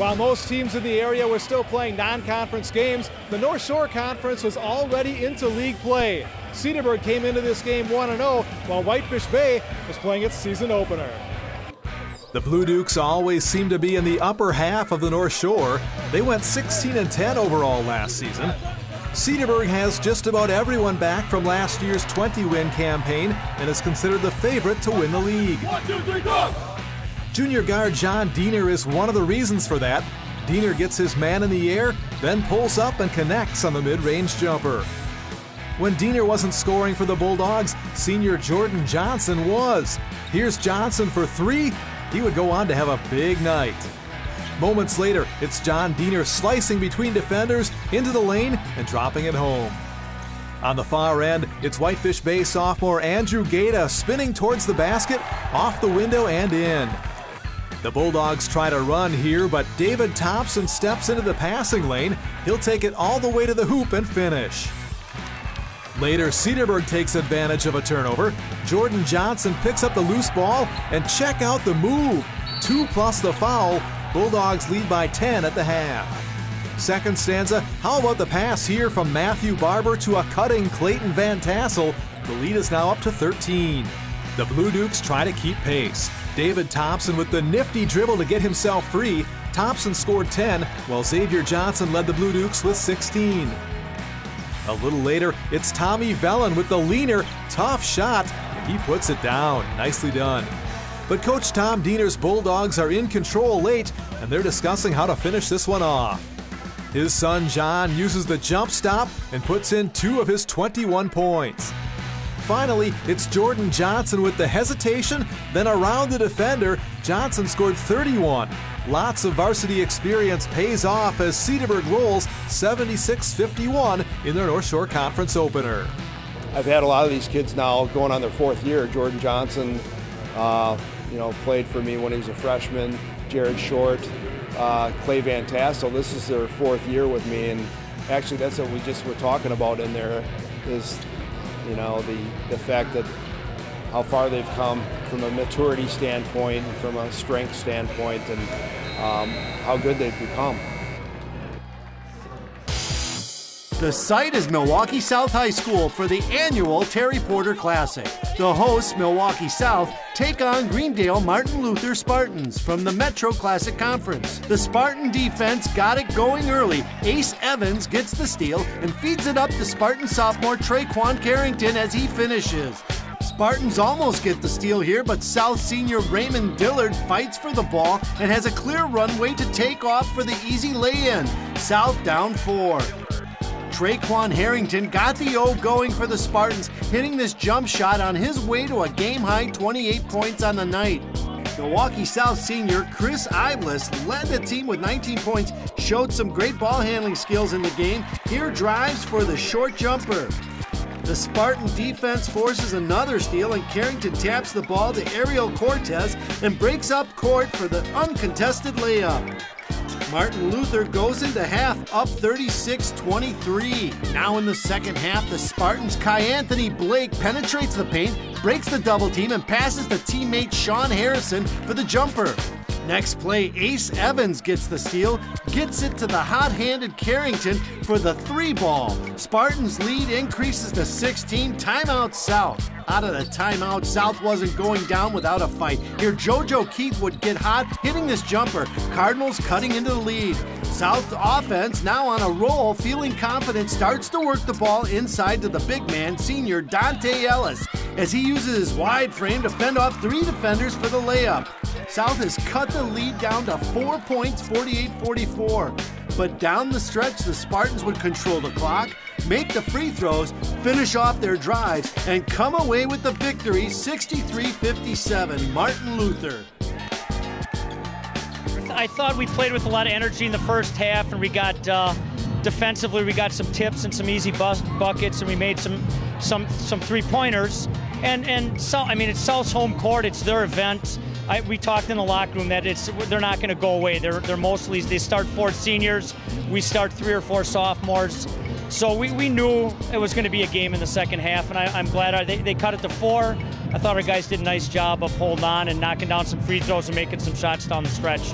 While most teams in the area were still playing non-conference games, the North Shore Conference was already into league play. Cedarburg came into this game 1-0, while Whitefish Bay was playing its season opener. The Blue Dukes always seem to be in the upper half of the North Shore. They went 16-10 overall last season. Cedarburg has just about everyone back from last year's 20-win campaign and is considered the favorite to win the league. 1, 2, 3, go! Junior guard John Diener is one of the reasons for that. Diener gets his man in the air, then pulls up and connects on the mid-range jumper. When Diener wasn't scoring for the Bulldogs, senior Jordan Johnson was. Here's Johnson for 3. He would go on to have a big night. Moments later, it's John Diener slicing between defenders into the lane and dropping it home. On the far end, it's Whitefish Bay sophomore Andrew Gaeta spinning towards the basket, off the window and in. The Bulldogs try to run here, but David Thompson steps into the passing lane. He'll take it all the way to the hoop and finish. Later, Cedarburg takes advantage of a turnover. Jordan Johnson picks up the loose ball, and check out the move. 2 plus the foul. Bulldogs lead by 10 at the half. Second stanza, how about the pass here from Matthew Barber to a cutting Clayton Van Tassel? The lead is now up to 13. The Blue Dukes try to keep pace. David Thompson with the nifty dribble to get himself free. Thompson scored 10, while Xavier Johnson led the Blue Dukes with 16. A little later, it's Tommy Vellon with the leaner, tough shot, and he puts it down. Nicely done. But Coach Tom Diener's Bulldogs are in control late, and they're discussing how to finish this one off. His son John uses the jump stop and puts in 2 of his 21 points. Finally, it's Jordan Johnson with the hesitation, then around the defender. Johnson scored 31. Lots of varsity experience pays off as Cedarburg rolls 76-51 in their North Shore Conference opener. I've had a lot of these kids now going on their 4th year. Jordan Johnson, played for me when he was a freshman. Jared Short, Clay Van Tassel. This is their 4th year with me, and actually that's what we just were talking about in there is, the fact that how far they've come from a maturity standpoint, from a strength standpoint, and how good they've become. The site is Milwaukee South High School for the annual Terry Porter Classic. The hosts, Milwaukee South, take on Greendale Martin Luther Spartans from the Metro Classic Conference. The Spartan defense got it going early. Ace Evans gets the steal and feeds it up to Spartan sophomore Traquan Carrington as he finishes. Spartans almost get the steal here, but South senior Raymond Dillard fights for the ball and has a clear runway to take off for the easy lay-in. South down 4. Traquan Harrington got the O going for the Spartans, hitting this jump shot on his way to a game-high 28 points on the night. Milwaukee South senior Chris Iveless led the team with 19 points, showed some great ball handling skills in the game. Here drives for the short jumper. The Spartan defense forces another steal, and Carrington taps the ball to Ariel Cortez and breaks up court for the uncontested layup. Martin Luther goes into half up 36-23. Now in the second half, the Spartans' Kai Anthony Blake penetrates the paint, breaks the double team, and passes to teammate Sean Harrison for the jumper. Next play, Ace Evans gets the steal, gets it to the hot-handed Carrington for the 3-ball. Spartans' lead increases to 16. Timeout South. Out of the timeout, South wasn't going down without a fight. Here, JoJo Keith would get hot, hitting this jumper. Cardinals cutting into the lead. South offense now on a roll, feeling confident, starts to work the ball inside to the big man, senior Dante Ellis, as he uses his wide frame to fend off 3 defenders for the layup. South has cut the lead down to 4 points, 48-44. But down the stretch, the Spartans would control the clock, make the free throws, finish off their drives, and come away with the victory, 63-57. Martin Luther. I thought we played with a lot of energy in the first half, and we got defensively, we got some tips and some easy buckets, and we made some 3-pointers. And so, I mean, it's South's home court. It's their event. We talked in the locker room that they're not going to go away. They're mostly, they start 4 seniors. We start 3 or 4 sophomores. So we knew it was going to be a game in the second half, and I'm glad they cut it to 4. I thought our guys did a nice job of holding on and knocking down some free throws and making some shots down the stretch.